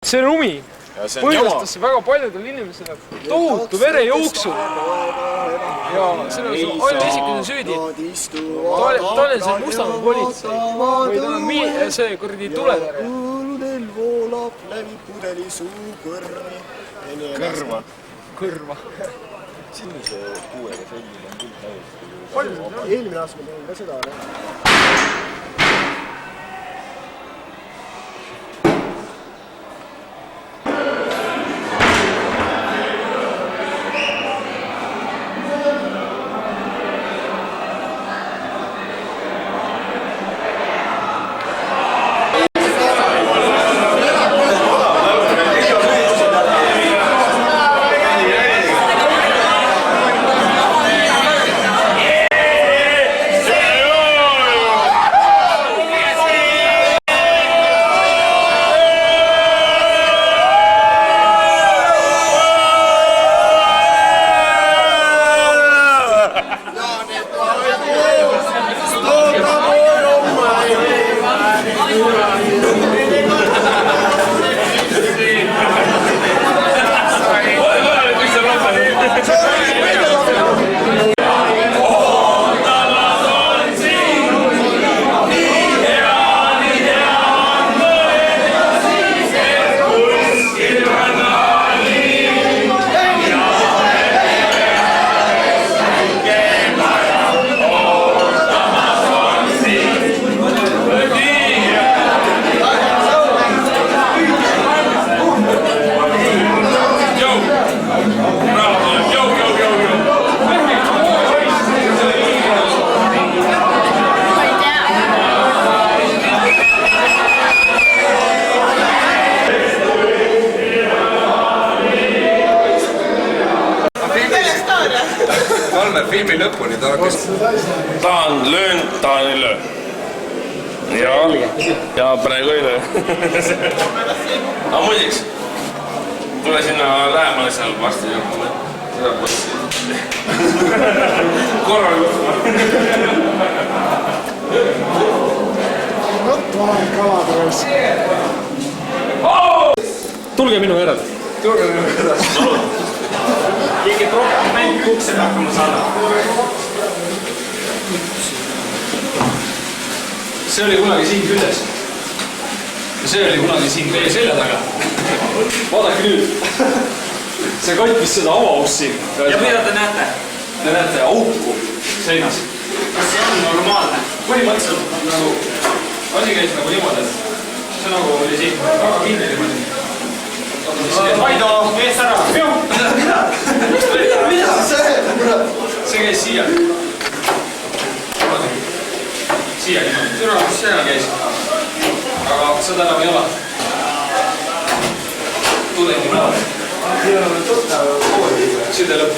See lumi põhjustas väga paljudel inimesele tohutu verejooksu ja selles ainult esikene süüdi. Ta oli see Mustamäe politsei või ta on see kurdi tuletärja. Kõrva. Sinise kuuega selline on küll täiesti. Eelmine aasta me tegime ka seda. Filmi lõpuni tahan ei löö. Ja praegu ei löö. Aga muidiks, tule sinna lähemale seal varsti ja seda possi. Korral juhtuma. Tulge minu järel. Keegi rohkem mängib uksed hakkama saada. See oli kunagi siin küljes. Ja see oli kunagi siin teie selja taga. Vaadake nüüd. See kattis seda avaussi. Ja mida te näete? Te näete auku seinas. Kas see on normaalne? Põhimõtteliselt nagu asi käis nagu niimoodi, et see nagu oli siin väga kinni niimoodi. Vaido, ees ära! Mida? See käis siia. Siia niimoodi. Türa, mis see käis? Aga seda enam ei ole. Tudengi näol. Süde lõpp.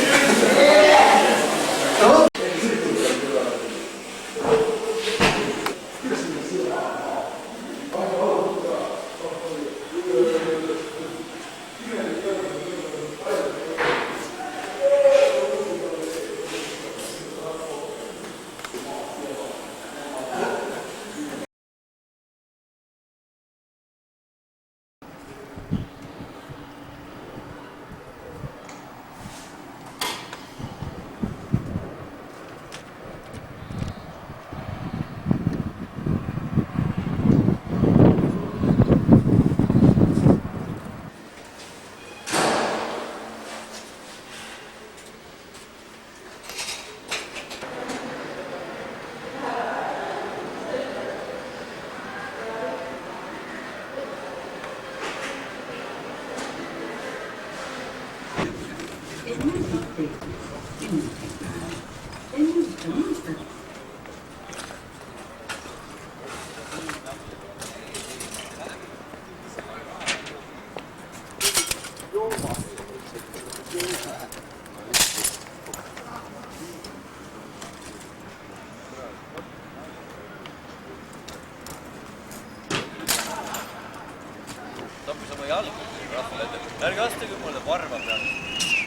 Tappis oma jalgu rahvale ette. Ärge astage mulle varva peale.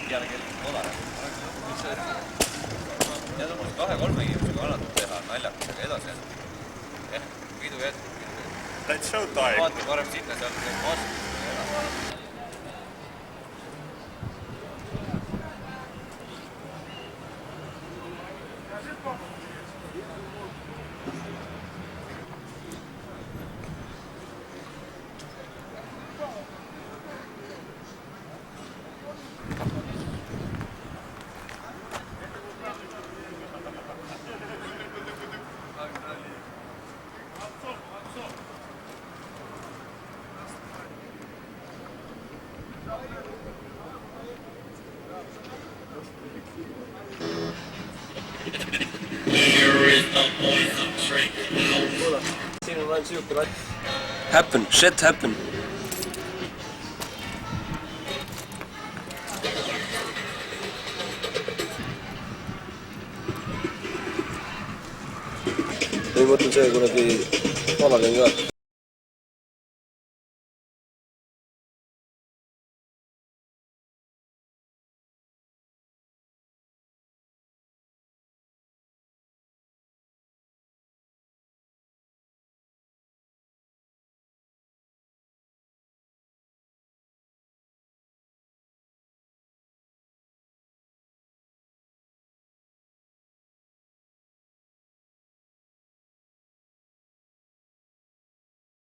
Peale kellegi kodare. Need on mul 2-3 inimesega annatud teha naljakusega edasi. Pidu jätkub. Let's show time. Vaata parem sinna, seal on vastu. Siin on ainult siuke latt. Happen, shit happen. Ei, ma mõtlen see kuradi valaga ka.